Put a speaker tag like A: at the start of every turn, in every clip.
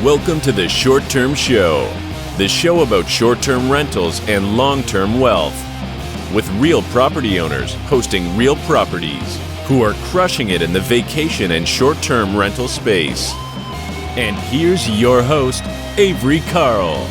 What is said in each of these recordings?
A: Welcome to the Short Term Show, the show about short-term rentals and long-term wealth, with real property owners hosting real properties who are crushing it in the vacation and short-term rental space. And here's your host, Avery Carl.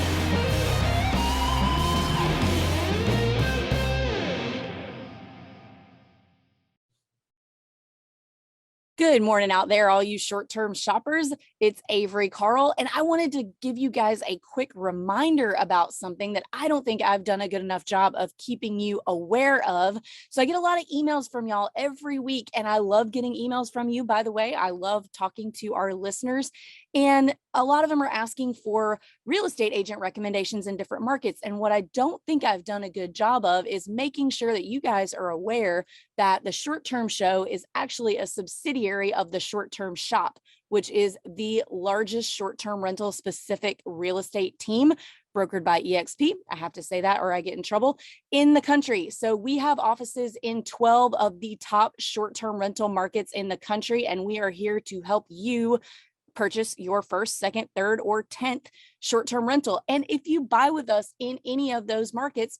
B: Good morning out there, all you short-term shoppers. It's Avery Carl, and I wanted to give you guys a quick reminder about something that I don't think I've done a good enough job of keeping you aware of. So I get a lot of emails from y'all every week, and I love getting emails from you. By the way, I love talking to our listeners, and a lot of them are asking for real estate agent recommendations in different markets. And what I don't think I've done a good job of is making sure that you guys are aware that the Short Term Show is actually a subsidiary of the Short Term Shop, which is the largest short-term rental specific real estate team brokered by EXP. I have to say that or I get in trouble in the country. So we have offices in 12 of the top short-term rental markets in the country, and we are here to help you purchase your first, second, third, or 10th short-term rental. And if you buy with us in any of those markets,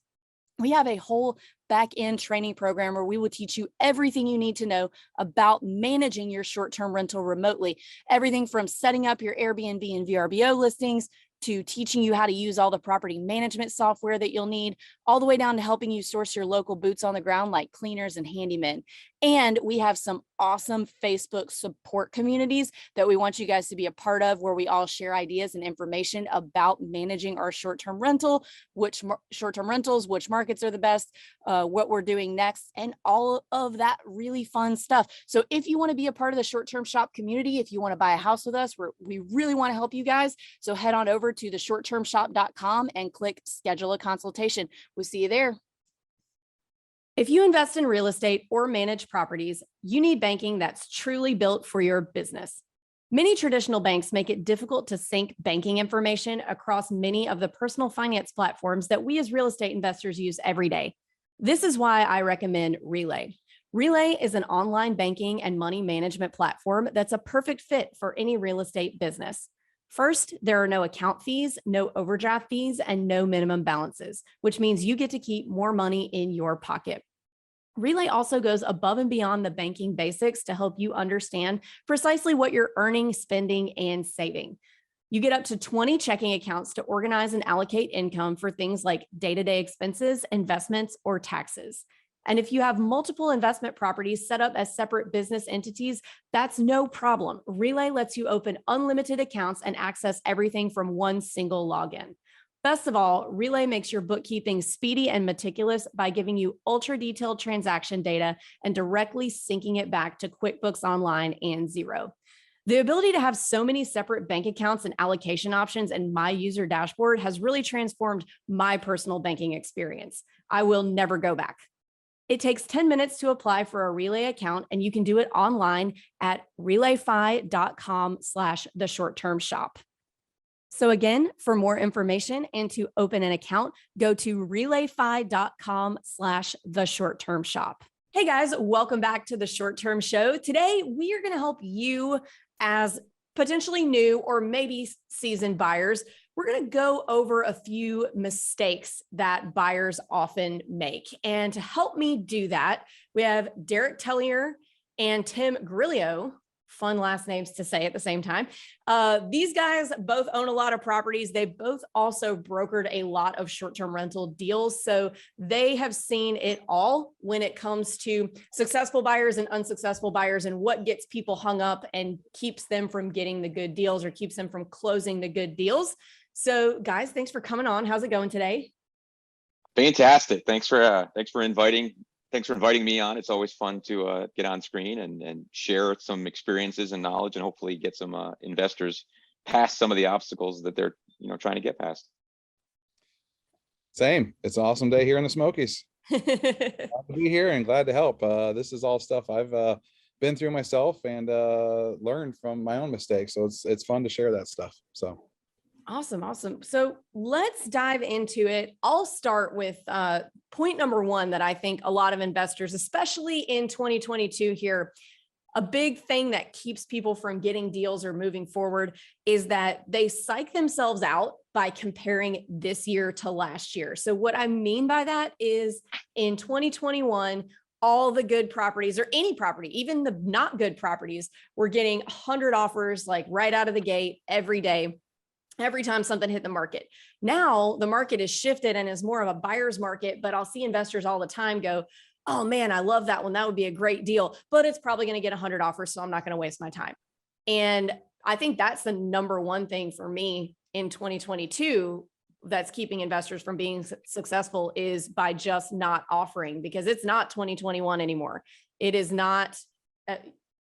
B: we have a whole back-end training program where we will teach you everything you need to know about managing your short-term rental remotely. Everything from setting up your Airbnb and VRBO listings to teaching you how to use all the property management software that you'll need, all the way down to helping you source your local boots on the ground like cleaners and handymen. And we have some awesome Facebook support communities that we want you guys to be a part of, where we all share ideas and information about managing our short-term rental, which short-term rentals, which markets are the best, what we're doing next, and all of that really fun stuff. So if you want to be a part of the Short-Term Shop community, if you want to buy a house with us, we really want to help you guys. So head on over to theshorttermshop.com and click schedule a consultation. We'll see you there. If you invest in real estate or manage properties, you need banking that's truly built for your business. Many traditional banks make it difficult to sync banking information across many of the personal finance platforms that we as real estate investors use every day. This is why I recommend Relay. Relay is an online banking and money management platform that's a perfect fit for any real estate business. First, there are no account fees, no overdraft fees, and no minimum balances, which means you get to keep more money in your pocket. Relay also goes above and beyond the banking basics to help you understand precisely what you're earning, spending, and saving. You get up to 20 checking accounts to organize and allocate income for things like day-to-day expenses, investments, or taxes. And if you have multiple investment properties set up as separate business entities, that's no problem. Relay lets you open unlimited accounts and access everything from one single login. Best of all, Relay makes your bookkeeping speedy and meticulous by giving you ultra-detailed transaction data and directly syncing it back to QuickBooks Online and Xero. The ability to have so many separate bank accounts and allocation options in my user dashboard has really transformed my personal banking experience. I will never go back. It takes 10 minutes to apply for a Relay account, and you can do it online at relayfi.com/theshorttermshop. So again, for more information and to open an account, go to relayfi.com/theshorttermshop. Hey guys, welcome back to the Short Term Show. Today, we are going to help you as potentially new or maybe seasoned buyers. We're going to go over a few mistakes that buyers often make. And to help me do that, we have Derek Tellier and Tim Grillot. Fun last names to say at the same time. These guys both own a lot of properties. They both also brokered a lot of short-term rental deals. So they have seen it all when it comes to successful buyers and unsuccessful buyers and what gets people hung up and keeps them from getting the good deals or keeps them from closing the good deals. So guys, thanks for coming on. How's it going today?
C: Fantastic. Thanks for inviting me on. It's always fun to get on screen and share some experiences and knowledge, and hopefully get some investors past some of the obstacles that they're trying to get past.
D: Same. It's an awesome day here in the Smokies. Glad to be here and glad to help. This is all stuff I've been through myself and learned from my own mistakes. So it's fun to share that stuff. So
B: Awesome. So let's dive into it. I'll start with point number one that I think a lot of investors, especially in 2022 here,
E: a big thing that keeps people from getting deals or moving forward is that they psych themselves out by comparing this year to last year. So what I mean by that is in 2021, all the good properties, or any property, even the not good properties, were getting 100 offers like right out of the gate every day, every time something hit the market. Now the market is shifted and is more of a buyer's market, but I'll see investors all the time go, oh man, I love that one. That would be a great deal, but it's probably going to get 100 offers, so I'm not going to waste my time. And I think that's the number one thing for me in 2022 that's keeping investors from being successful, is by just not offering, because it's not 2021 anymore. It is not.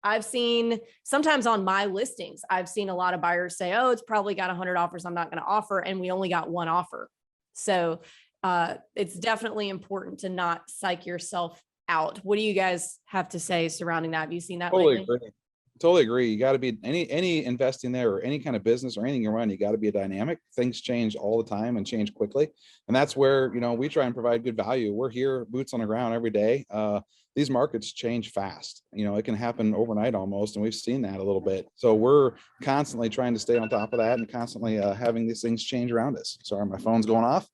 E: I've seen sometimes on my listings, I've seen a lot of buyers say, oh, it's probably got 100 offers, I'm not going to offer. And we only got one offer. So it's definitely important to not psych yourself out. What do you guys have to say surrounding that? Have you seen that lately?
D: Totally agree. You got to be any investing there, or any kind of business or anything you run, you got to be a dynamic. Things change all the time and change quickly. And that's where, you know, we try and provide good value. We're here, boots on the ground every day. These markets change fast. You know, it can happen overnight almost. And we've seen that a little bit. So we're constantly trying to stay on top of that and constantly having these things change around us. Sorry, my phone's going off.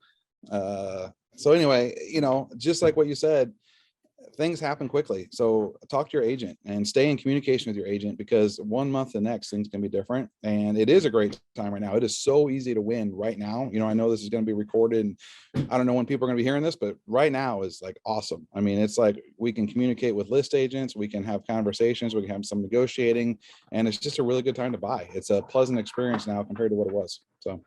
D: So anyway, you know, just like what you said, things happen quickly. So talk to your agent and stay in communication with your agent, because 1 month to the next, things can be different. And it is a great time right now. It is so easy to win right now. You know, I know this is going to be recorded, and I don't know when people are going to be hearing this, but right now is like awesome. I mean, it's like we can communicate with list agents, we can have conversations, we can have some negotiating, and it's just a really good time to buy. It's a pleasant experience now compared to what it was. So.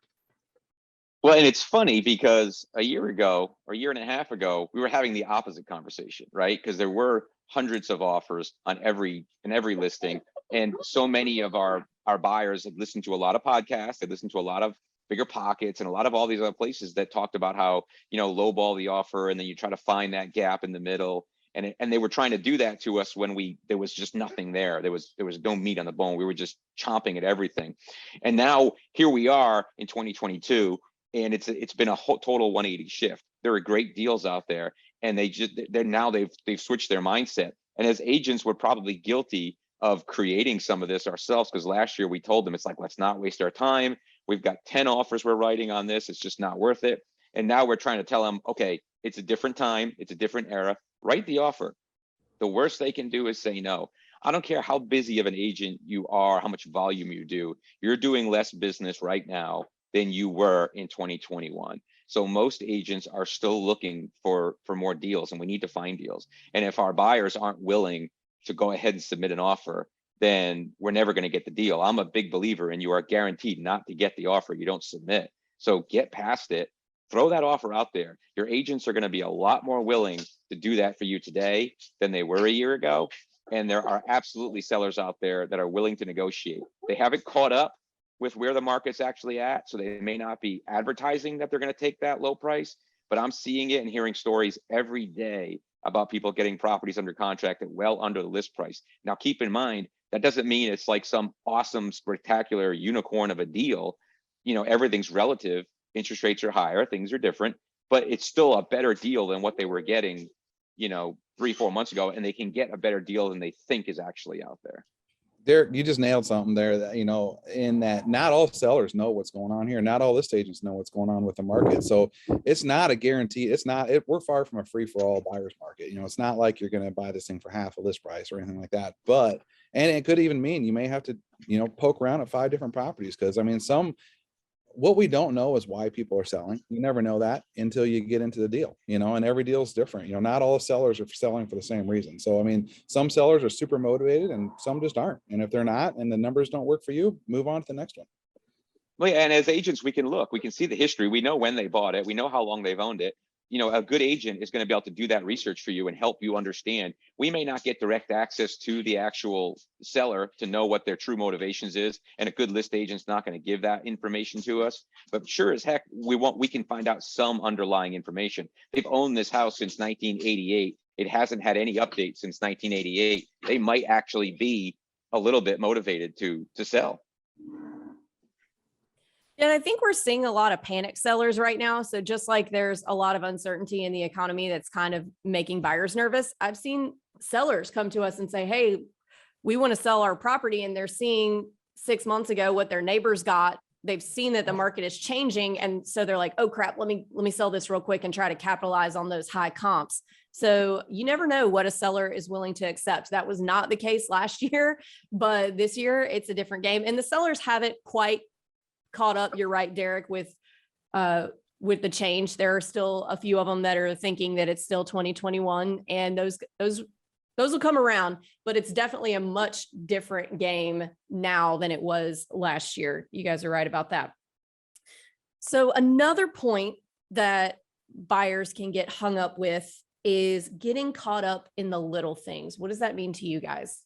C: Well, and it's funny because a year ago or a year and a half ago, we were having the opposite conversation, right? Because there were hundreds of offers on every listing. And so many of our buyers had listened to a lot of podcasts, they listened to a lot of Bigger Pockets and a lot of all these other places that talked about how, you know, lowball the offer, and then you try to find that gap in the middle. And they were trying to do that to us when there was just nothing there. There was no meat on the bone. We were just chomping at everything. And now here we are in 2022. And it's been a whole total 180 shift. There are great deals out there, and they've switched their mindset. And as agents, we're probably guilty of creating some of this ourselves, because last year we told them, it's like, let's not waste our time. We've got 10 offers we're writing on this. It's just not worth it. And now we're trying to tell them, okay, it's a different time. It's a different era. Write the offer. The worst they can do is say no. I don't care how busy of an agent you are, how much volume you do. You're doing less business right now than you were in 2021. So most agents are still looking for more deals, and we need to find deals. And if our buyers aren't willing to go ahead and submit an offer, then we're never going to get the deal. I'm a big believer in you are guaranteed not to get the offer you don't submit. So get past it, throw that offer out there. Your agents are going to be a lot more willing to do that for you today than they were a year ago. And there are absolutely sellers out there that are willing to negotiate. They haven't caught up with where the market's actually at, so they may not be advertising that they're going to take that low price, but I'm seeing it and hearing stories every day about people getting properties under contract at well under the list price. Now, keep in mind, that doesn't mean it's like some awesome, spectacular unicorn of a deal. You know, everything's relative. Interest rates are higher, things are different, but it's still a better deal than what they were getting, you know, 3-4 months ago, and they can get a better deal than they think is actually out there.
D: There, you just nailed something there, that, you know, in that not all sellers know what's going on here. Not all list agents know what's going on with the market. So it's not a guarantee. We're far from a free for all buyer's market. You know, it's not like you're going to buy this thing for half a list price or anything like that. But, and it could even mean you may have to, you know, poke around at 5 different properties. Cause I mean, what we don't know is why people are selling. You never know that until you get into the deal, you know, and every deal is different. You know, not all sellers are selling for the same reason. So, I mean, some sellers are super motivated and some just aren't. And if they're not, and the numbers don't work for you, move on to the next one.
C: Well, and as agents, we can see the history. We know when they bought it. We know how long they've owned it. You know, a good agent is going to be able to do that research for you and help you understand. We may not get direct access to the actual seller to know what their true motivations is, and a good list agent's not going to give that information to us. But sure as heck, we can find out some underlying information. They've owned this house since 1988. It hasn't had any updates since 1988. They might actually be a little bit motivated to sell.
E: And I think we're seeing a lot of panic sellers right now. So just like there's a lot of uncertainty in the economy that's kind of making buyers nervous, I've seen sellers come to us and say, hey, we want to sell our property, and they're seeing 6 months ago what their neighbors got. They've seen that the market is changing. And so they're like, oh crap, let me sell this real quick and try to capitalize on those high comps. So you never know what a seller is willing to accept. That was not the case last year, but this year it's a different game, and the sellers haven't quite caught up. You're right, Derek, with the change. There are still a few of them that are thinking that it's still 2021, and those will come around, but it's definitely a much different game now than it was last year. You guys are right about that. So another point that buyers can get hung up with is getting caught up in the little things. What does that mean to you guys?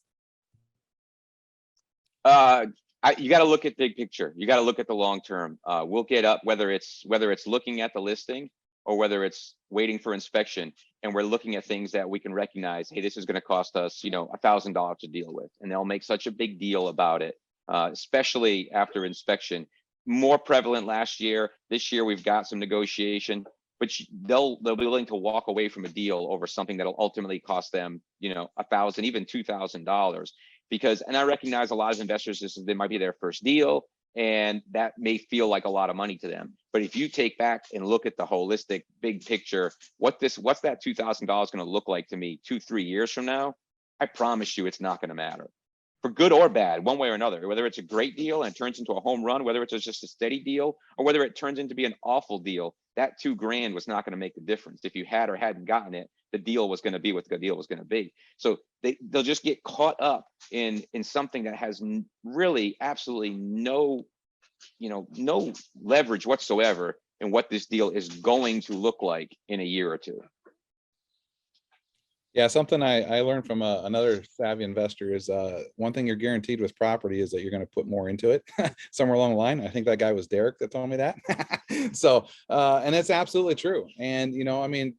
C: You got to look at big picture. You got to look at the long term. We'll get up, whether it's looking at the listing or whether it's waiting for inspection, and we're looking at things that we can recognize. Hey, this is going to cost us, $1,000 to deal with, and they'll make such a big deal about it, especially after inspection. More prevalent last year. This year we've got some negotiation, but they'll be willing to walk away from a deal over something that'll ultimately cost them, $1,000, even $2,000. Because, and I recognize a lot of investors, they might be their first deal, and that may feel like a lot of money to them. But if you take back and look at the holistic big picture, what's that $2,000 going to look like to me 2-3 years from now? I promise you it's not going to matter, for good or bad, one way or another. Whether it's a great deal and it turns into a home run, whether it's just a steady deal, or whether it turns into be an awful deal, that $2,000 was not going to make the difference. If you had or hadn't gotten it, the deal was going to be what the deal was going to be. So they'll just get caught up in something that has really absolutely no leverage whatsoever in what this deal is going to look like in a year or two.
D: Yeah, something I learned from another savvy investor is one thing you're guaranteed with property is that you're going to put more into it somewhere along the line. I think that guy was Derek that told me that. So, and it's absolutely true. And,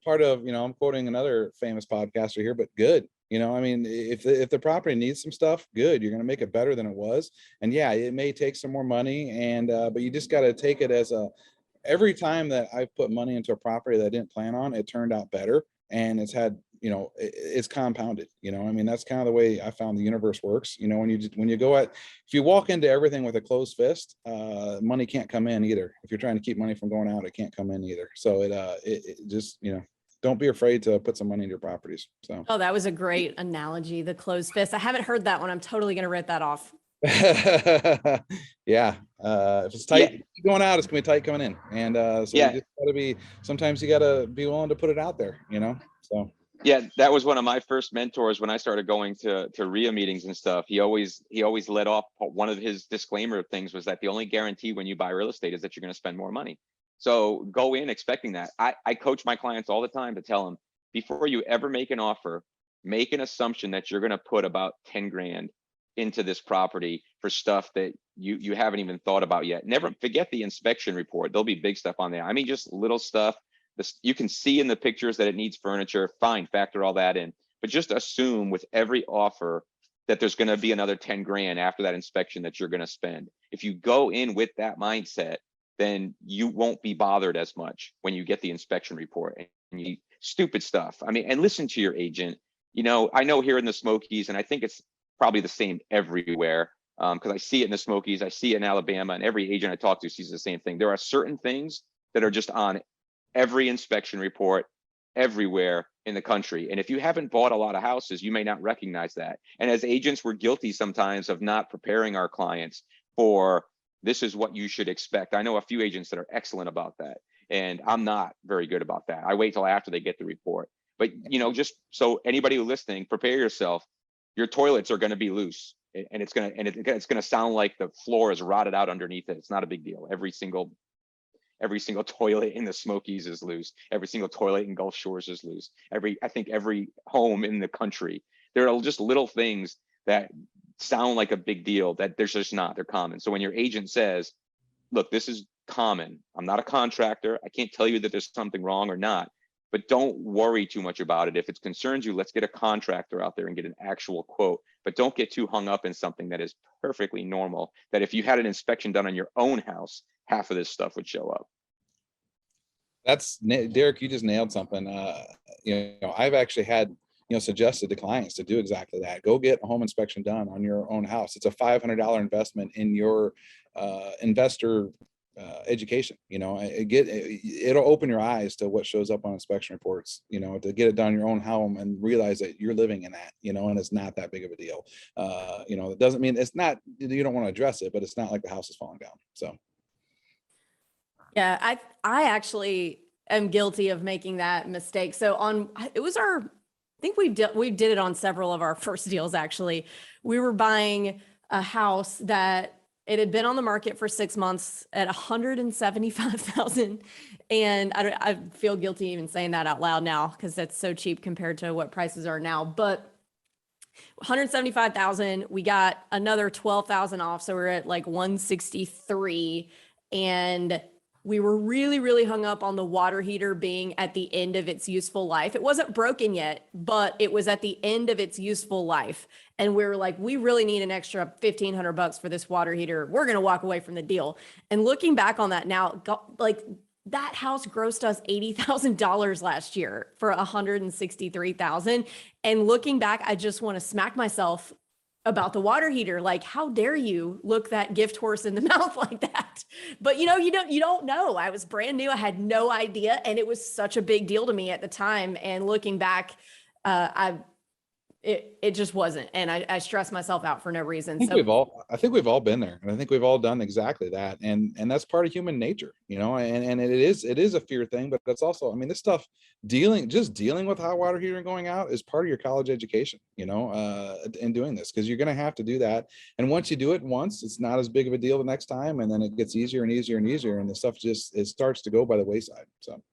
D: part of, I'm quoting another famous podcaster here, but good. If the property needs some stuff, good, you're going to make it better than it was. And yeah, it may take some more money, and but you just got to take it as every time that I've put money into a property that I didn't plan on, it turned out better, and it's had, it's compounded. That's kind of the way I found the universe works. When you go if you walk into everything with a closed fist, money can't come in either. If you're trying to keep money from going out, it can't come in either. So it just, don't be afraid to put some money in your properties. So.
E: Oh, that was a great analogy. The closed fist. I haven't heard that one. I'm totally going to write that off.
D: Yeah. If it's tight going out, it's gonna be tight coming in. And so you just gotta sometimes you gotta be willing to put it out there, so.
C: Yeah, that was one of my first mentors when I started going to RIA meetings and stuff. He always led off, one of his disclaimer things was that the only guarantee when you buy real estate is that you're going to spend more money. So go in expecting that. I coach my clients all the time to tell them, before you ever make an offer, make an assumption that you're going to put about 10 grand into this property for stuff that you haven't even thought about yet. Never forget the inspection report. There'll be big stuff on there. I mean, just little stuff. You can see in the pictures that it needs furniture. Fine, factor all that in. But just assume with every offer that there's going to be another 10 grand after that inspection that you're going to spend. If you go in with that mindset, then you won't be bothered as much when you get the inspection report and you stupid stuff. I mean, and listen to your agent. I know here in the Smokies, and I think it's probably the same everywhere, because I see it in the Smokies, I see it in Alabama, and every agent I talk to sees the same thing. There are certain things that are just on every inspection report everywhere in the country. And if you haven't bought a lot of houses, you may not recognize that. And as agents, we're guilty sometimes of not preparing our clients for, this is what you should expect. I know a few agents that are excellent about that, and I'm not very good about that. I wait till after they get the report. But just so anybody who's listening, prepare yourself. Your toilets are going to be loose, and it's going to sound like the floor is rotted out underneath it. It's not a big deal. Every single toilet in the Smokies is loose. Every single toilet in Gulf Shores is loose. I think every home in the country. There are just little things that sound like a big deal that there's just not. They're common. So when your agent says, look, this is common. I'm not a contractor. I can't tell you that there's something wrong or not, but don't worry too much about it. If it concerns you, let's get a contractor out there and get an actual quote. But don't get too hung up in something that is perfectly normal, that if you had an inspection done on your own house, half of this stuff would show up.
D: That's Derek, you just nailed something. I've actually had suggested to clients to do exactly that. Go get a home inspection done on your own house. It's a $500 investment in your investor education. It'll open your eyes to what shows up on inspection reports, to get it done in your own home and realize that you're living in that, and it's not that big of a deal. It doesn't mean it's not, you don't want to address it, but it's not like the house is falling down. So.
E: Yeah, I actually am guilty of making that mistake. So I think we did it on several of our first deals. Actually, we were buying a house that it had been on the market for 6 months at $175,000. And I feel guilty even saying that out loud now, because that's so cheap compared to what prices are now. But $175,000, we got another $12,000 off. So we're at like $163,000. And we were really, really hung up on the water heater being at the end of its useful life. It wasn't broken yet, but it was at the end of its useful life. And we were like, we really need an extra $1,500 for this water heater. We're going to walk away from the deal. And looking back on that now, like that house grossed us $80,000 last year for $163,000. And looking back, I just want to smack myself about the water heater. Like, how dare you look that gift horse in the mouth like that? But you don't know. I was brand new. I had no idea. And it was such a big deal to me at the time. And looking back, it just wasn't. And I stressed myself out for no reason.
D: I think we've all been there. And I think we've all done exactly that. And that's part of human nature, and it is a fear thing, but that's also, this stuff, dealing with hot water heater going out is part of your college education, in doing this, because you're going to have to do that. And once you do it once, it's not as big of a deal the next time. And then it gets easier and easier and easier. And the stuff it starts to go by the wayside. So.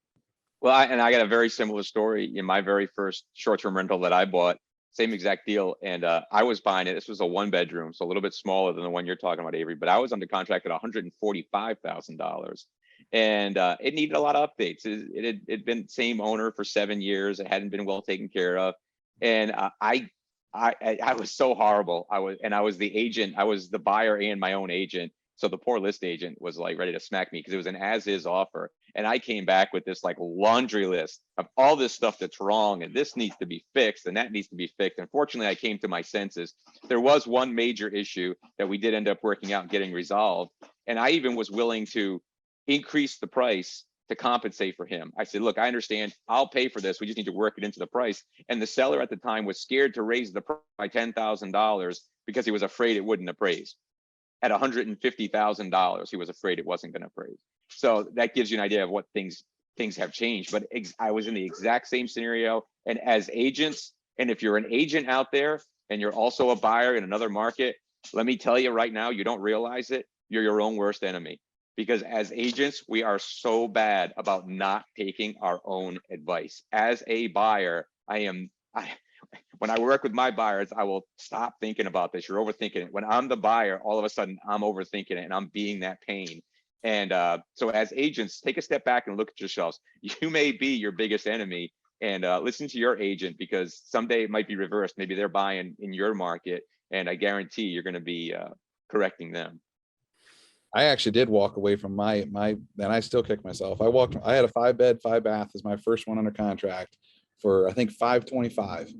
C: Well, I got a very similar story in my very first short-term rental that I bought. Same exact deal. And I was buying it. This was a 1-bedroom, so a little bit smaller than the one you're talking about, Avery, but I was under contract at $145,000. And it needed a lot of updates. It had been same owner for 7 years. It hadn't been well taken care of. And I was so horrible. I was the agent. I was the buyer and my own agent. So the poor list agent was like ready to smack me because it was an as-is offer. And I came back with this like laundry list of all this stuff that's wrong, and this needs to be fixed and that needs to be fixed. Unfortunately, I came to my senses. There was one major issue that we did end up working out and getting resolved. And I even was willing to increase the price to compensate for him. I said, look, I understand. I'll pay for this. We just need to work it into the price. And the seller at the time was scared to raise the price by $10,000 because he was afraid it wouldn't appraise. At $150,000, he was afraid it wasn't going to appraise. So that gives you an idea of what things have changed. But I was in the exact same scenario. And as agents, and if you're an agent out there and you're also a buyer in another market, let me tell you right now, you don't realize it, you're your own worst enemy. Because as agents, we are so bad about not taking our own advice. As a buyer, when I work with my buyers, I will stop thinking about this. You're overthinking it. When I'm the buyer, all of a sudden I'm overthinking it and I'm being that pain. And so as agents, take a step back and look at yourselves. You may be your biggest enemy, and listen to your agent, because someday it might be reversed. Maybe they're buying in your market, and I guarantee you're going to be correcting them.
D: I actually did walk away from and I still kick myself. I had a 5-bed, 5-bath as my first one under contract for, I think, $525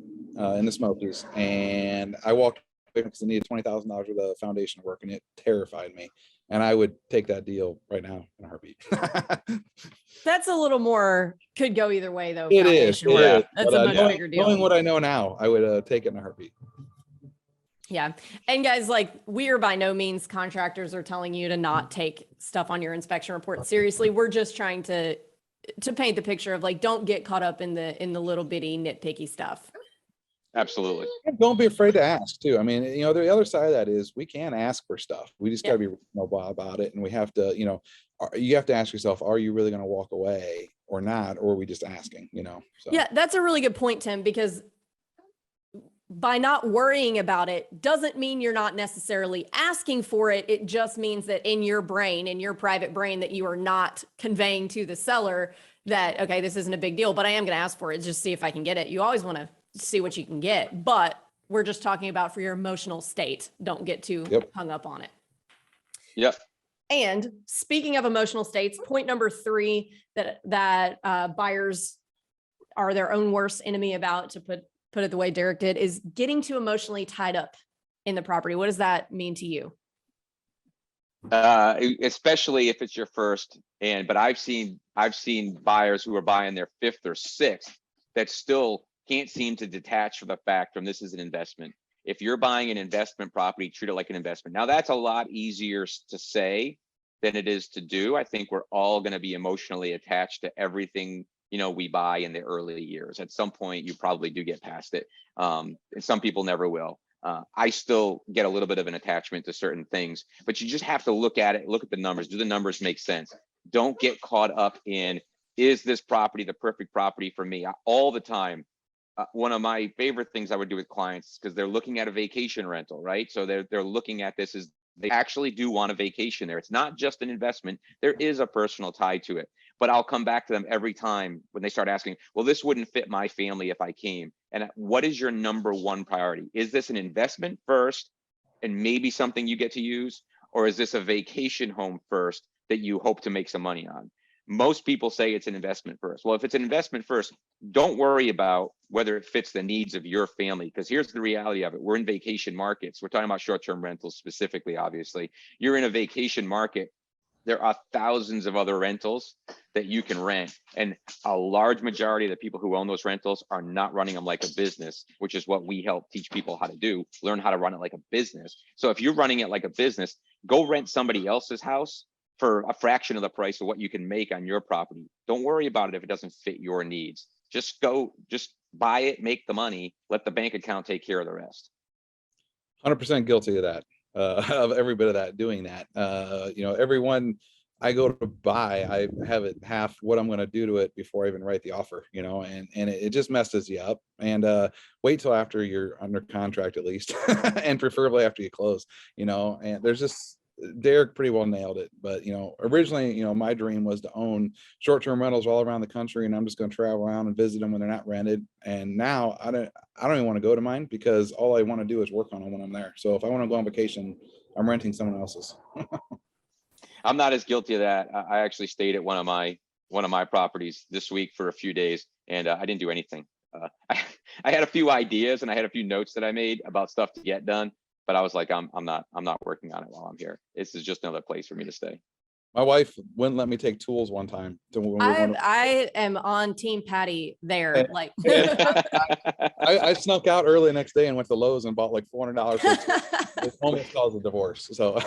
D: in the Smokies. And I walked away because I needed $20,000 worth of foundation work, and it terrified me. And I would take that deal right now in a heartbeat.
E: That's a little more, could go either way though.
D: It is.
E: That's a much bigger deal.
D: Knowing what I know now, I would take it in a heartbeat.
E: Yeah. And guys, like, we are by no means contractors are telling you to not take stuff on your inspection report seriously. We're just trying to paint the picture of, like, don't get caught up in the little bitty nitpicky stuff.
C: Absolutely.
D: And don't be afraid to ask too. The other side of that is we can ask for stuff. We just got to be reasonable about it. And we have to, you have to ask yourself, are you really going to walk away or not? Or are we just asking, So.
E: Yeah, that's a really good point, Tim, because by not worrying about it doesn't mean you're not necessarily asking for it. It just means that in your brain, in your private brain, that you are not conveying to the seller that, okay, this isn't a big deal, but I am going to ask for it. Just see if I can get it. You always want to see what you can get, but we're just talking about for your emotional state. Don't get too hung up on it.
C: Yep.
E: And speaking of emotional states, point number 3 that buyers are their own worst enemy about, to put put it the way Derek did, is getting too emotionally tied up in the property. What does that mean to you?
C: Especially if it's your first, but I've seen buyers who are buying their fifth or sixth that still can't seem to detach from the fact from this is an investment. If you're buying an investment property, treat it like an investment. Now that's a lot easier to say than it is to do. I think we're all going to be emotionally attached to everything, we buy in the early years. At some point, you probably do get past it. And some people never will. I still get a little bit of an attachment to certain things, but you just have to look at it, look at the numbers. Do the numbers make sense? Don't get caught up in, is this property the perfect property for me? All the time. One of my favorite things I would do with clients, because they're looking at a vacation rental, right? So they're looking at this as they actually do want a vacation there. It's not just an investment. There is a personal tie to it. But I'll come back to them every time when they start asking, well, this wouldn't fit my family if I came. And what is your number one priority? Is this an investment first and maybe something you get to use? Or is this a vacation home first that you hope to make some money on? Most people say it's an investment first. Well, if it's an investment first, don't worry about whether it fits the needs of your family, because here's the reality of it. We're in vacation markets. We're talking about short-term rentals specifically, obviously. You're in a vacation market. There are thousands of other rentals that you can rent. And a large majority of the people who own those rentals are not running them like a business, which is what we help teach people how to do, learn how to run it like a business. So if you're running it like a business, go rent somebody else's house for a fraction of the price of what you can make on your property. Don't worry about it if it doesn't fit your needs. Just buy it, make the money, let the bank account take care of the rest.
D: 100% guilty of that, of every bit of that, doing that. Everyone I go to buy, I have it half what I'm going to do to it before I even write the offer, and it just messes you up. And wait till after you're under contract at least, and preferably after you close, and there's just, Derek pretty well nailed it. But originally, my dream was to own short-term rentals all around the country, and I'm just going to travel around and visit them when they're not rented. And now I don't even want to go to mine, because all I want to do is work on them when I'm there. So if I want to go on vacation, I'm renting someone else's.
C: I'm not as guilty of that. I actually stayed at one of my properties this week for a few days, and I didn't do anything. I had a few ideas and I had a few notes that I made about stuff to get done. But I was like, I'm not working on it while I'm here. This is just another place for me to stay.
D: My wife wouldn't let me take tools one time.
E: I am on Team Patty there.
D: I snuck out early the next day and went to Lowe's and bought like $400. It almost caused a divorce. So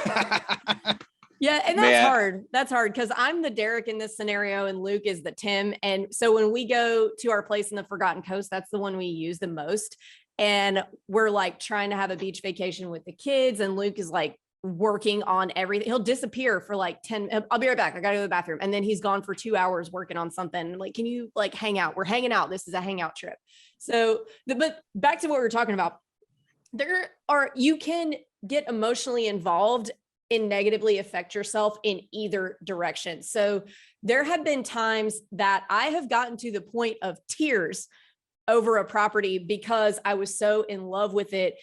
E: yeah, and that's hard. That's hard because I'm the Derek in this scenario and Luke is the Tim. And so when we go to our place in the Forgotten Coast, that's the one we use the most. And we're like trying to have a beach vacation with the kids, and Luke is like working on everything. He'll disappear for like 10, I'll be right back, I gotta go to the bathroom. And then he's gone for 2 hours working on something. Like, can you like hang out? We're hanging out. This is a hangout trip. So but back to what we were talking about, you can get emotionally involved and negatively affect yourself in either direction. So there have been times that I have gotten to the point of tears over a property because I was so in love with it,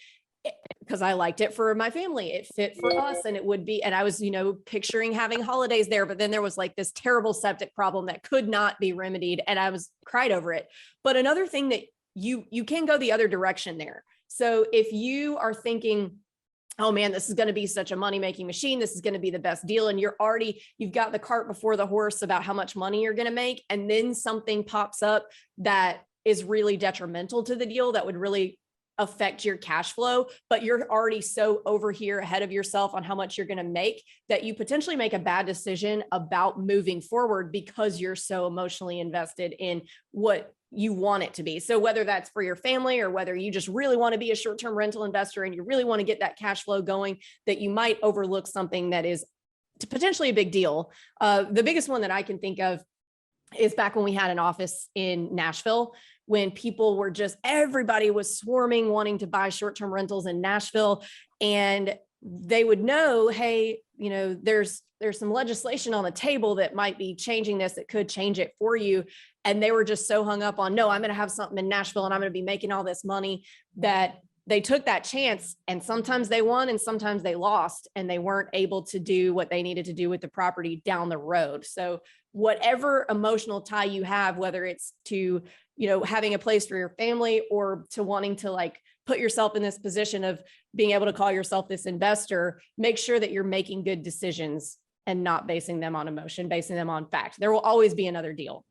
E: because I liked it for my family. It fit for us, and it would be, and I was, picturing having holidays there, but then there was like this terrible septic problem that could not be remedied. And I was cried over it. But another thing that you can go the other direction there. So if you are thinking, oh man, this is going to be such a money-making machine, this is going to be the best deal, and you've got the cart before the horse about how much money you're going to make, and then something pops up that is really detrimental to the deal that would really affect your cash flow, but you're already so over here ahead of yourself on how much you're going to make that you potentially make a bad decision about moving forward because you're so emotionally invested in what you want it to be. So whether that's for your family or whether you just really want to be a short-term rental investor and you really want to get that cash flow going, that you might overlook something that is potentially a big deal. The biggest one that I can think of is back when we had an office in Nashville, when people were everybody was swarming, wanting to buy short-term rentals in Nashville. And they would know, hey, there's some legislation on the table that might be changing this, that could change it for you. And they were just so hung up on, no, I'm going to have something in Nashville and I'm going to be making all this money, that they took that chance. And sometimes they won and sometimes they lost, and they weren't able to do what they needed to do with the property down the road. So whatever emotional tie you have, whether it's to, having a place for your family or to wanting to like put yourself in this position of being able to call yourself this investor, make sure that you're making good decisions and not basing them on emotion, basing them on fact. There will always be another deal.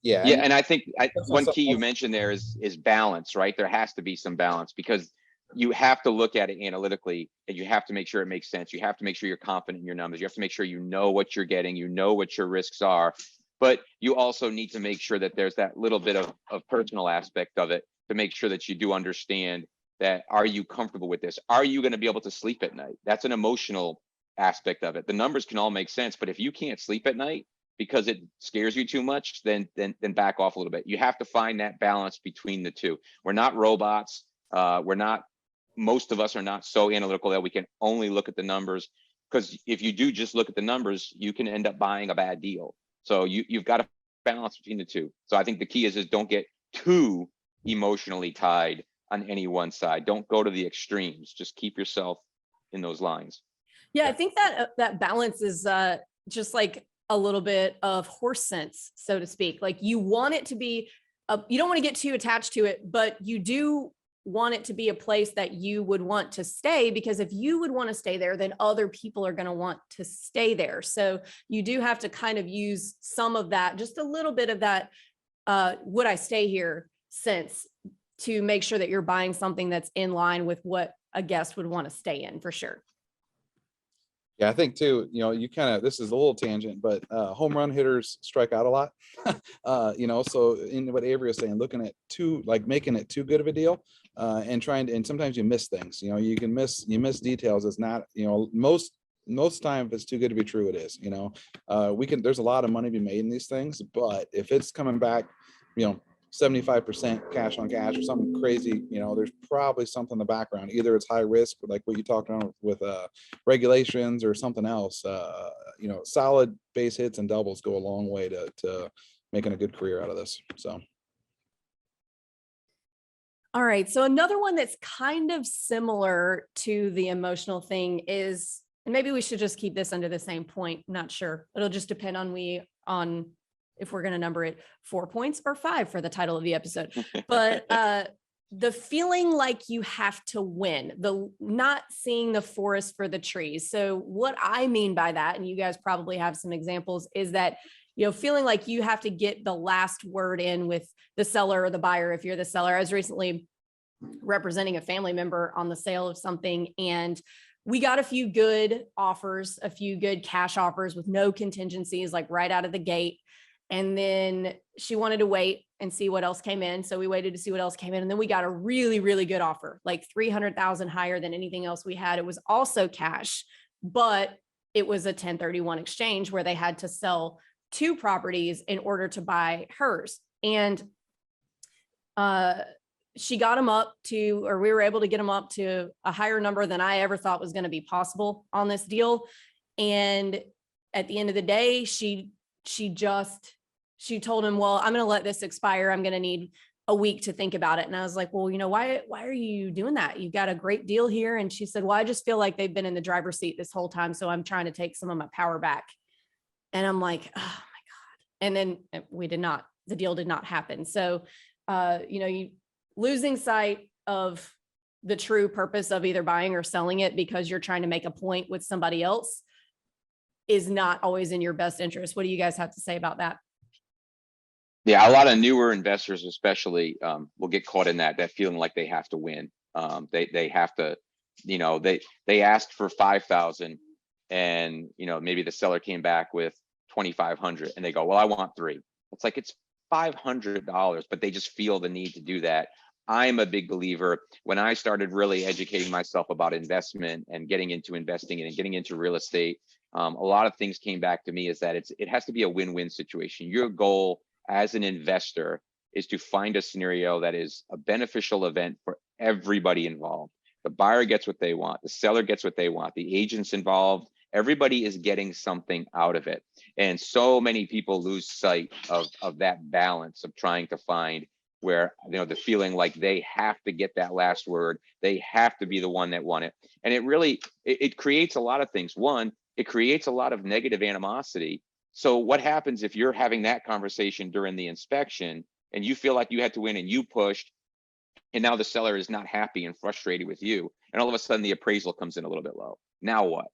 D: Yeah.
C: Yeah, and I think
D: That's
C: one
D: also-
C: key you mentioned there is balance, right? There has to be some balance because you have to look at it analytically and you have to make sure it makes sense. You have to make sure you're confident in your numbers. You have to make sure you know what you're getting, you know what your risks are, but you also need to make sure that there's that little bit of personal aspect of it to make sure that you do understand that, are you comfortable with this? Are you going to be able to sleep at night? That's an emotional aspect of it. The numbers can all make sense, but if you can't sleep at night because it scares you too much, then back off a little bit. You have to find that balance between the two. We're not robots. Most of us are not so analytical that we can only look at the numbers, because if you do just look at the numbers, you can end up buying a bad deal. So you've got to balance between the two. So I think the key is don't get too emotionally tied on any one side. Don't go to the extremes. Just keep yourself in those lines.
E: Yeah, I think that balance is just like a little bit of horse sense, so to speak. Like you want it to be, you don't want to get too attached to it, but you do want it to be a place that you would want to stay, because if you would want to stay there, then other people are going to want to stay there. So you do have to kind of use some of that, just a little bit of that, would I stay here sense, to make sure that you're buying something that's in line with what a guest would want to stay in, for sure.
D: Yeah, I think too, you kind of, this is a little tangent, but home run hitters strike out a lot. So in what Avery is saying, looking at making it too good of a deal, and sometimes you miss things, you miss details. It's not, most time if it's too good to be true, it is, there's a lot of money to be made in these things, but if it's coming back, 75% cash on cash or something crazy, there's probably something in the background. Either it's high risk, like what you talked about with regulations, or something else. Solid base hits and doubles go a long way to making a good career out of this. So.
E: All right. So another one that's kind of similar to the emotional thing is, and maybe we should just keep this under the same point. Not sure. It'll just depend on if we're going to number it 4 points or 5 for the title of the episode. But the feeling like you have to win, the not seeing the forest for the trees. So what I mean by that, and you guys probably have some examples, is that, feeling like you have to get the last word in with the seller or the buyer. If you're the seller, I was recently representing a family member on the sale of something, and we got a few good offers, a few good cash offers with no contingencies, like right out of the gate. And then she wanted to wait and see what else came in. So we waited to see what else came in. And then we got a really, really good offer, like 300,000 higher than anything else we had. It was also cash, but it was a 1031 exchange where they had to sell 2 properties in order to buy hers. And she got them up to, or we were able to get them up to a higher number than I ever thought was going to be possible on this deal. And at the end of the day, she told him, well, I'm going to let this expire. I'm going to need a week to think about it. And I was like, well, why are you doing that? You've got a great deal here. And she said, well, I just feel like they've been in the driver's seat this whole time. So I'm trying to take some of my power back. And I'm like, oh my God. And then the deal did not happen. So, you losing sight of the true purpose of either buying or selling it because you're trying to make a point with somebody else is not always in your best interest. What do you guys have to say about that?
C: Yeah, a lot of newer investors, especially, will get caught in that feeling like they have to win. They have to, they asked for 5,000, and maybe the seller came back with 2,500, and they go, well, I want 3. It's like, it's $500, but they just feel the need to do that. I'm a big believer. When I started really educating myself about investment and getting into investing and getting into real estate, a lot of things came back to me is that it has to be a win-win situation. Your goal as an investor is to find a scenario that is a beneficial event for everybody involved. The buyer gets what they want, the seller gets what they want, the agents involved, everybody is getting something out of it. And so many people lose sight of that balance of trying to find where, the feeling like they have to get that last word, they have to be the one that won it. And it really, it creates a lot of things. One, it creates a lot of negative animosity So what happens if you're having that conversation during the inspection and you feel like you had to win and you pushed, and now the seller is not happy and frustrated with you, and all of a sudden the appraisal comes in a little bit low? Now what?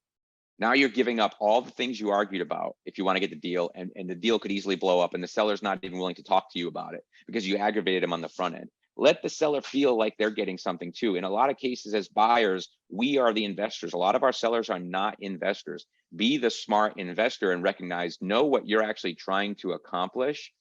C: Now you're giving up all the things you argued about if you want to get the deal, and the deal could easily blow up, and the seller's not even willing to talk to you about it because you aggravated him on the front end. Let the seller feel like they're getting something too. In a lot of cases, as buyers, we are the investors. A lot of our sellers are not investors. Be the smart investor and recognize, know what you're actually trying to accomplish,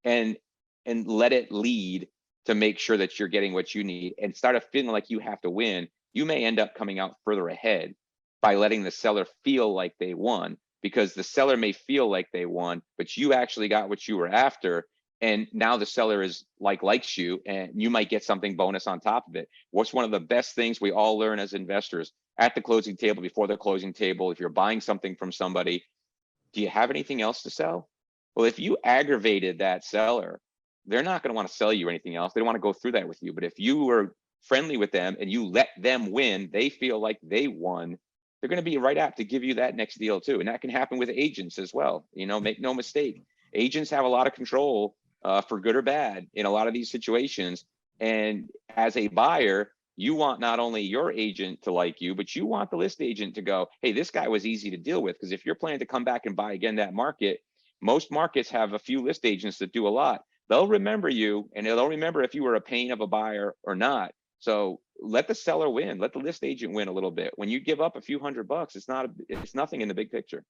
C: and let it lead to make sure that you're getting what you need, and start feeling like you have to win. You may end up coming out further ahead by letting the seller feel like they won, because the seller may feel like they won, but you actually got what you were after. And now the seller is likes you, and you might get something bonus on top of it. What's one of the best things we all learn as investors at the closing table, before the closing table, if you're buying something from somebody, do you have anything else to sell? Well, if you aggravated that seller, they're not going to want to sell you anything else. They don't want to go through that with you. But if you were friendly with them and you let them win, they feel like they won, they're going to be right apt to give you that next deal too. And that can happen with agents as well. Make no mistake, agents have a lot of control, for good or bad, in a lot of these situations. And as a buyer, you want not only your agent to like you, but you want the list agent to go, hey, this guy was easy to deal with. Because if you're planning to come back and buy again that market, most markets have a few list agents that do a lot. They'll remember you, and they'll remember if you were a pain of a buyer or not. So let the seller win, let the list agent win a little bit. When you give up a few $100, it's nothing in the big picture.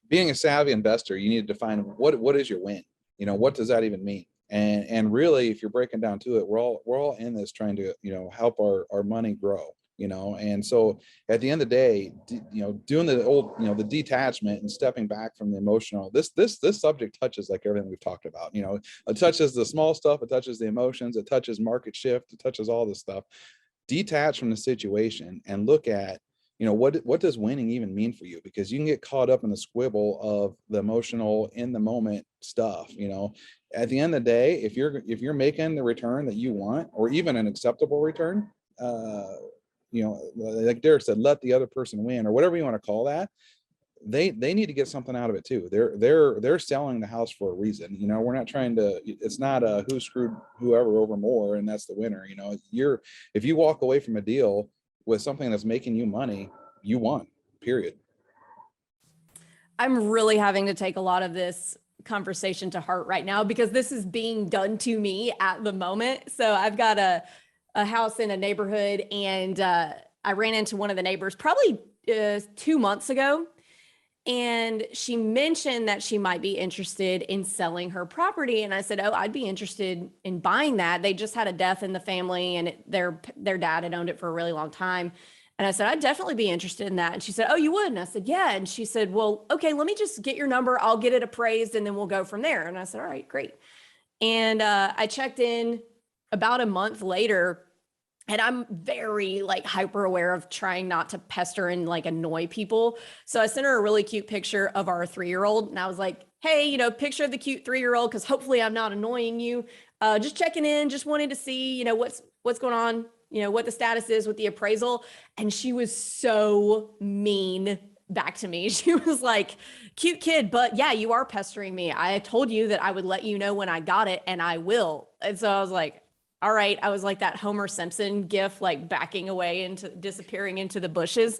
D: Being a savvy investor, you need to define what is your win. What does that even mean? And really, if you're breaking down to it, we're all in this trying to help our money grow. And so at the end of the day, doing the old the detachment and stepping back from the emotional. This subject touches like everything we've talked about. It touches the small stuff, it touches the emotions, it touches market shift, it touches all this stuff. Detach from the situation and look at what does winning even mean for you? Because you can get caught up in the squibble of the emotional in the moment stuff. At the end of the day, if you're making the return that you want, or even an acceptable return, like Derek said, let the other person win, or whatever you want to call that. They need to get something out of it too. They're selling the house for a reason. We're not trying to, it's not who screwed whoever over more and that's the winner. If you walk away from a deal with something that's making you money, you won, period.
E: I'm really having to take a lot of this conversation to heart right now, because this is being done to me at the moment. So I've got a house in a neighborhood, and I ran into one of the neighbors probably 2 months ago. And she mentioned that she might be interested in selling her property. And I said, oh, I'd be interested in buying that. They just had a death in the family, and their dad had owned it for a really long time. And I said, I'd definitely be interested in that. And she said, oh, you would? And I said, yeah. And she said, well, okay, let me just get your number. I'll get it appraised, and then we'll go from there. And I said, all right, great. And I checked in about a month later. And I'm very hyper aware of trying not to pester and annoy people. So I sent her a really cute picture of our 3-year-old. And I was like, hey, picture of the cute 3-year-old, because hopefully I'm not annoying you. Just checking in, just wanted to see, what's going on, what the status is with the appraisal. And she was so mean back to me. She was like, cute kid, but yeah, you are pestering me. I told you that I would let you know when I got it, and I will. And so I was like, all right. I was like that Homer Simpson gif, backing away into disappearing into the bushes.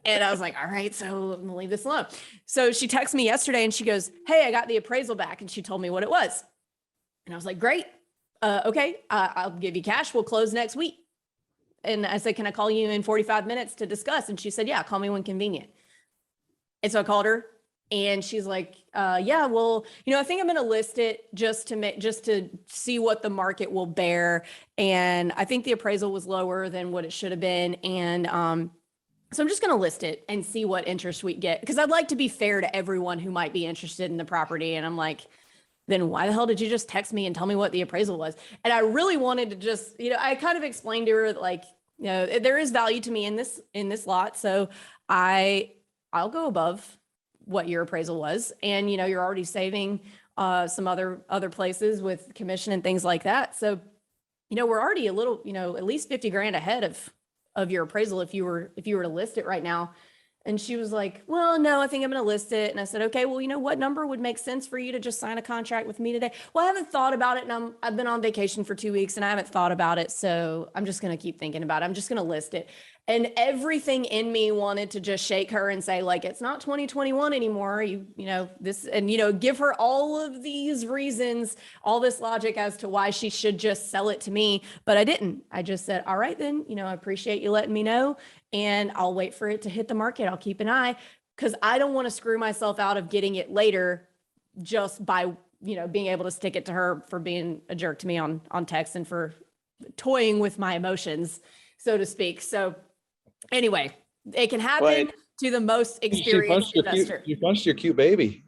E: And I was like, all right, so I'm gonna leave this alone. So she texted me yesterday and she goes, hey, I got the appraisal back. And she told me what it was. And I was like, great. Okay. I'll give you cash. We'll close next week. And I said, can I call you in 45 minutes to discuss? And she said, yeah, call me when convenient. And so I called her. And she's like, yeah, well, I think I'm going to list it just to see what the market will bear. And I think the appraisal was lower than what it should have been. And so I'm just going to list it and see what interest we get, because I'd like to be fair to everyone who might be interested in the property. And I'm like, then why the hell did you just text me and tell me what the appraisal was? And I really wanted to just, I kind of explained to her there is value to me in this lot. So I'll go above what your appraisal was. And, you're already saving some other places with commission and things like that. So, we're already a little, at least 50 grand ahead of your appraisal if you were to list it right now. And she was like, well, no, I think I'm going to list it. And I said, okay, well, what number would make sense for you to just sign a contract with me today? Well, I haven't thought about it. And I've been on vacation for 2 weeks and I haven't thought about it. So I'm just going to keep thinking about it. I'm just going to list it. And everything in me wanted to just shake her and say, like, it's not 2021 anymore. This, and, give her all of these reasons, all this logic as to why she should just sell it to me. But I didn't. I just said, all right, then, I appreciate you letting me know. And I'll wait for it to hit the market. I'll keep an eye, because I don't want to screw myself out of getting it later just by, being able to stick it to her for being a jerk to me on text and for toying with my emotions, so to speak. So anyway, it can happen to the most experienced investor.
D: You punched your cute baby.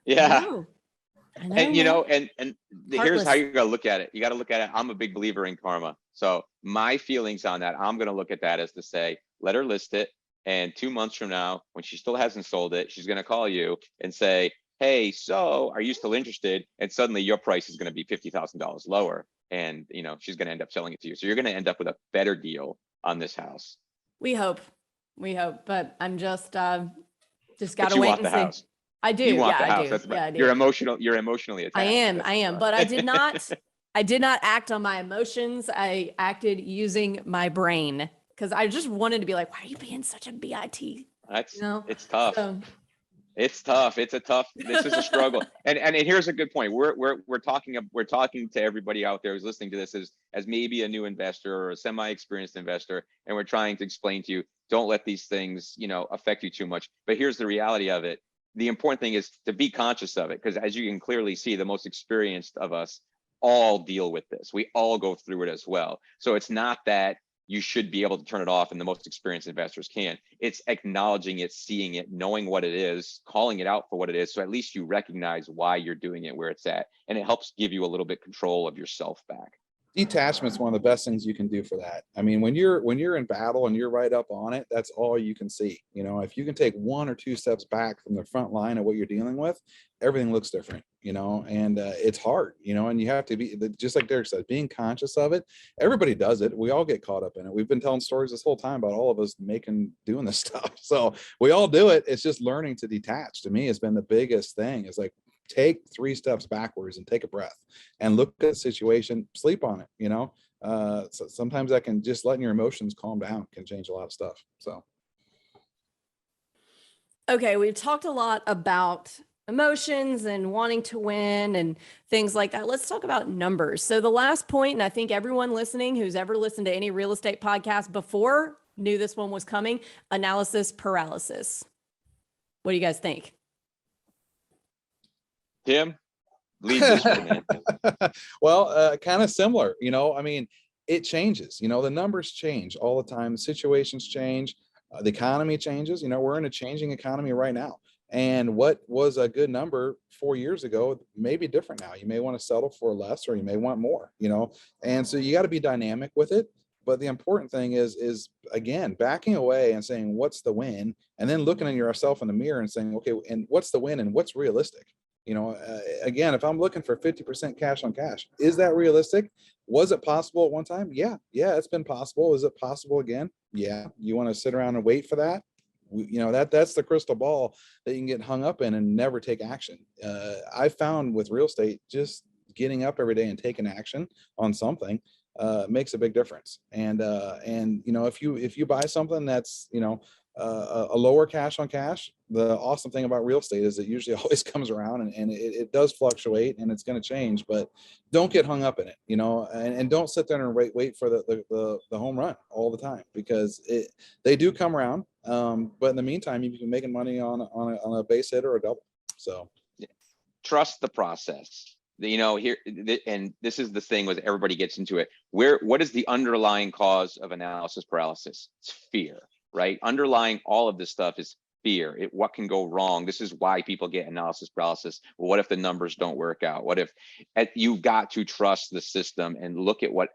C: Yeah.
E: I know,
C: and here's how you got to look at it. You got to look at it. I'm a big believer in karma. So my feelings on that, I'm going to look at that as to say, let her list it. And 2 months from now, when she still hasn't sold it, she's going to call you and say, hey, so are you still interested? And suddenly your price is going to be $50,000 lower. And, she's going to end up selling it to you. So you're going to end up with a better deal on this house.
E: We hope, but I'm just got to wait and see.
C: House.
E: I do.
C: You want the house.
E: I do.
C: That's
E: I do.
C: You're emotionally attached.
E: I am, but I did not act on my emotions. I acted using my brain, because I just wanted to be like, why are you being such a BIT?
C: It's tough. It's tough. This is a struggle. And here's a good point. We're talking to everybody out there who's listening to this as maybe a new investor or a semi-experienced investor. And we're trying to explain to you, don't let these things, affect you too much. But here's the reality of it. The important thing is to be conscious of it, because as you can clearly see, the most experienced of us all deal with this. We all go through it as well. So it's not that you should be able to turn it off and the most experienced investors can. It's acknowledging it, seeing it, knowing what it is, calling it out for what it is. So at least you recognize why you're doing it, where it's at. And it helps give you a little bit control of yourself back.
D: Detachment's one of the best things you can do for that. I mean, when you're in battle and you're right up on it, that's all you can see. If you can take 1 or 2 steps back from the front line of what you're dealing with, everything looks different, and it's hard, and you have to be, just like Derek said, being conscious of it. Everybody does it. We all get caught up in it. We've been telling stories this whole time about all of us doing this stuff. So we all do it. It's just learning to detach. To me, has been the biggest thing. Is like, take 3 steps backwards and take a breath and look at the situation, sleep on it. So sometimes that can, just letting your emotions calm down can change a lot of stuff. So.
E: Okay. We've talked a lot about emotions and wanting to win and things like that. Let's talk about numbers. So the last point, and I think everyone listening who's ever listened to any real estate podcast before knew this one was coming: analysis paralysis. What do you guys think?
C: Tim, lead this one, man.
D: Well, kind of similar, I mean, it changes, the numbers change all the time. The situations change. The economy changes. We're in a changing economy right now. And what was a good number 4 years ago may be different now. You may want to settle for less, or you may want more, and so you got to be dynamic with it. But the important thing is again, backing away and saying, what's the win? And then looking at yourself in the mirror and saying, okay, and what's the win and what's realistic? Again, if I'm looking for 50% cash on cash, is that realistic? Was it possible at one time? Yeah, it's been possible. Is it possible again? Yeah. You want to sit around and wait for that? That's the crystal ball that you can get hung up in and never take action. I found with real estate, just getting up every day and taking action on something makes a big difference. And if you buy something that's a lower cash on cash, the awesome thing about real estate is it usually always comes around, and it does fluctuate, and it's going to change. But don't get hung up in it, and don't sit there and wait for the home run all the time, because they do come around. But in the meantime, you can be making money on a base hit or a double. So
C: trust the process. Here, and this is the thing with everybody gets into it. What is the underlying cause of analysis paralysis? It's fear, right? Underlying all of this stuff is fear. What can go wrong? This is why people get analysis paralysis. Well, what if the numbers don't work out? What if you've got to trust the system and look at what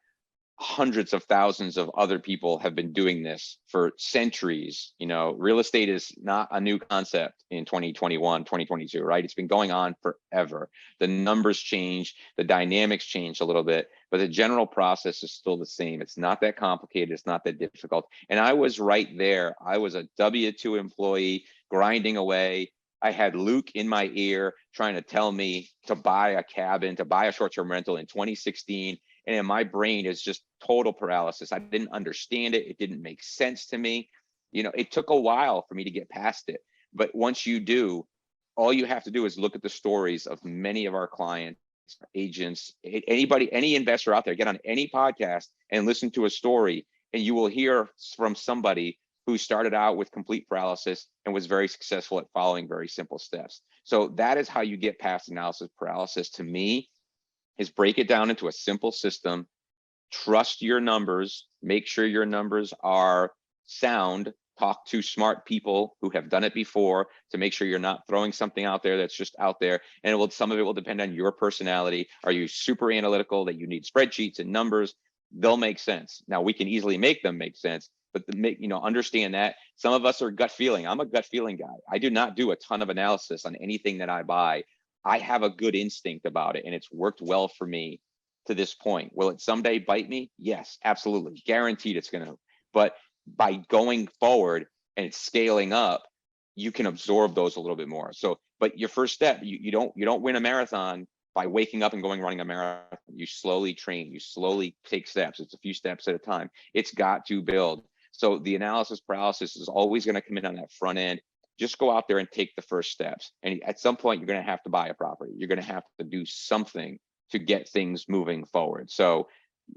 C: hundreds of thousands of other people have been doing this for centuries. Real estate is not a new concept in 2021, 2022, right? It's been going on forever. The numbers change, the dynamics change a little bit, but the general process is still the same. It's not that complicated. It's not that difficult. And I was right there. I was a W-2 employee grinding away. I had Luke in my ear trying to tell me to buy a cabin, to buy a short-term rental in 2016. And in my brain is just total paralysis. I didn't understand it. It didn't make sense to me. You know, it took a while for me to get past it. But once you do, all you have to do is look at the stories of many of our clients, agents, anybody, any investor out there, get on any podcast and listen to a story, and you will hear from somebody who started out with complete paralysis and was very successful at following very simple steps. So that is how you get past analysis paralysis, to me, is break it down into a simple system, trust your numbers, make sure your numbers are sound, talk to smart people who have done it before to make sure you're not throwing something out there that's just out there. And some of it will depend on your personality. Are you super analytical that you need spreadsheets and numbers? They'll make sense. Now, we can easily make them make sense, but understand that some of us are gut feeling. I'm a gut feeling guy. I do not do a ton of analysis on anything that I buy. I have a good instinct about it, and it's worked well for me to this point. Will it someday bite me? Yes, absolutely. Guaranteed it's going to. But by going forward and scaling up, you can absorb those a little bit more. So, but your first step, you don't win a marathon by waking up and running a marathon. You slowly train, you slowly take steps. It's a few steps at a time. It's got to build. So the analysis paralysis is always going to come in on that front end. Just go out there and take the first steps. And at some point, you're going to have to buy a property. You're going to have to do something to get things moving forward. So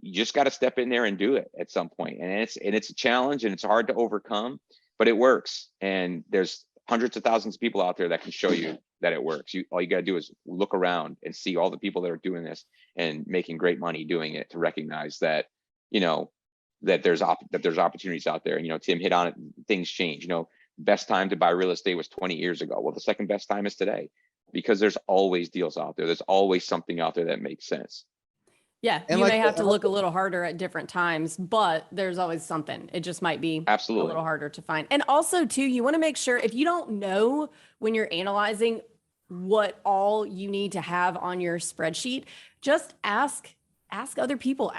C: you just got to step in there and do it at some point. And it's a challenge, and it's hard to overcome, but it works. And there's hundreds of thousands of people out there that can show you that it works. All you got to do is look around and see all the people that are doing this and making great money doing it, to recognize that, that there's opportunities out there. And, Tim hit on it, things change. Best time to buy real estate was 20 years ago. Well, the second best time is today, because there's always deals out there. There's always something out there that makes sense.
E: Yeah,
D: And
E: you may have to look a little harder at different times, but there's always something. It just might be
C: Absolutely
E: a little harder to find. And also, too, you want to make sure, if you don't know when you're analyzing what all you need to have on your spreadsheet, just ask other people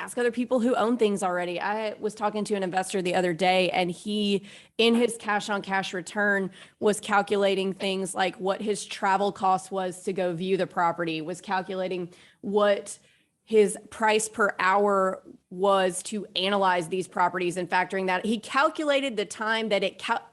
E: who own things already. I was talking to an investor the other day, and he, in his cash on cash return, was calculating things like what his travel cost was to go view the property, was calculating what his price per hour was to analyze these properties, and factoring that, he calculated the time that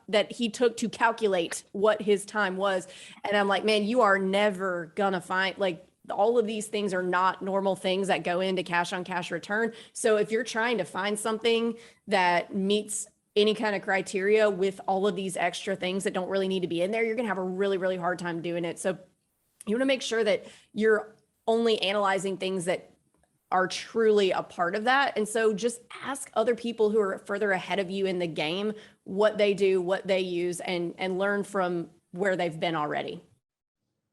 E: that he took to calculate what his time was. And I'm like, man, you are never gonna find, like, all of these things are not normal things that go into cash on cash return. So if you're trying to find something that meets any kind of criteria with all of these extra things that don't really need to be in there, you're gonna have a really, really hard time doing it. So you want to make sure that you're only analyzing things that are truly a part of that. And so just ask other people who are further ahead of you in the game what they do, what they use, and learn from where they've been already.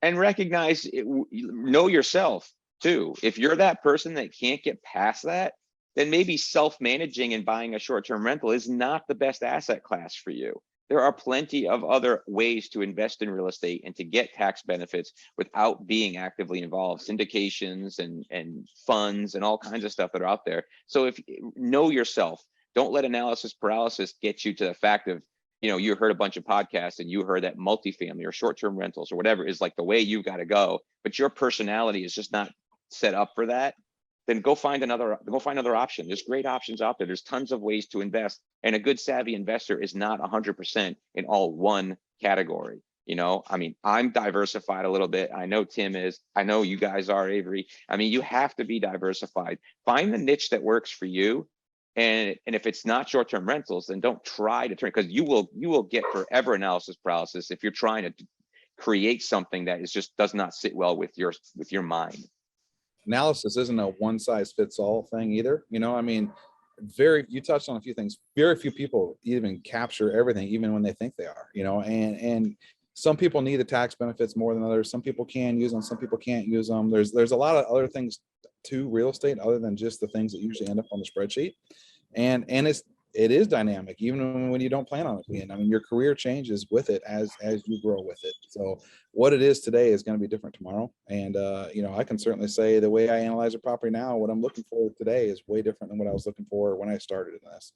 C: And recognize, know yourself too. If you're that person that can't get past that, then maybe self-managing and buying a short-term rental is not the best asset class for you. There are plenty of other ways to invest in real estate and to get tax benefits without being actively involved. Syndications and funds and all kinds of stuff that are out there. So know yourself. Don't let analysis paralysis get you to the fact of, you heard a bunch of podcasts and you heard that multifamily or short-term rentals or whatever is like the way you've got to go, but your personality is just not set up for that. Then go find another option. There's great options out there. There's tons of ways to invest. And a good savvy investor is not 100% in all one category. I'm diversified a little bit. I know Tim is. I know you guys are, Avery. You have to be diversified. Find the niche that works for you. And if it's not short-term rentals, then don't try to turn, because you will get forever analysis paralysis if you're trying to create something that does not sit well with your mind.
D: Analysis isn't a one size fits all thing either. You touched on a few things. Very few people even capture everything, even when they think they are, and some people need the tax benefits more than others. Some people can use them, some people can't use them. There's a lot of other things to real estate other than just the things that usually end up on the spreadsheet. And it is dynamic, even when you don't plan on it being. I mean, your career changes with it as you grow with it. So what it is today is going to be different tomorrow. And you know, I can certainly say the way I analyze a property now, what I'm looking for today is way different than what I was looking for when I started in this.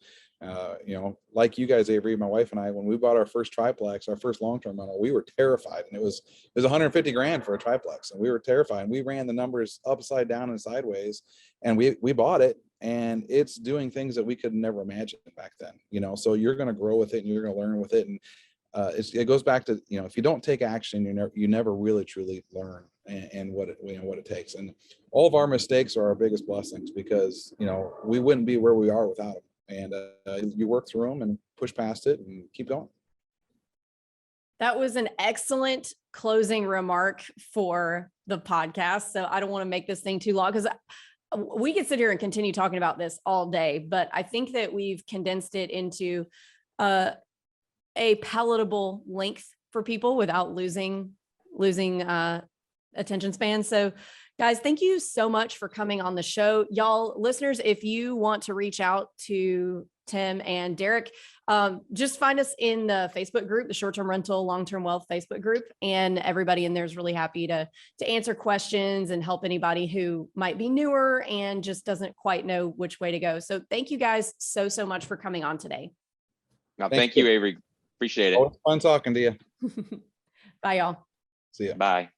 D: You know, like you guys, Avery, my wife and I, when we bought our first triplex, our first long-term rental, we were terrified, and it was 150 grand for a triplex, and we were terrified. And we ran the numbers upside down and sideways, and we bought it, and it's doing things that we could never imagine back then. You know, so you're going to grow with it, and you're going to learn with it, and it goes back to, you know, if you don't take action, you never really truly learn and what it takes. And all of our mistakes are our biggest blessings, because, you know, we wouldn't be where we are without them. And you work through them and push past it and keep going.
E: That was an excellent closing remark for the podcast. So I don't want to make this thing too long, because we could sit here and continue talking about this all day, but I think that we've condensed it into a palatable length for people without losing attention span. So guys, thank you so much for coming on the show. Y'all listeners, if you want to reach out to Tim and Derek, just find us in the Facebook group, the Short-Term Rental, Long-Term Wealth Facebook group. And everybody in there is really happy to answer questions and help anybody who might be newer and just doesn't quite know which way to go. So thank you guys so much for coming on today.
C: No, thank you, Avery. Appreciate it.
D: Always fun talking to you.
E: Bye, y'all.
D: See ya.
C: Bye.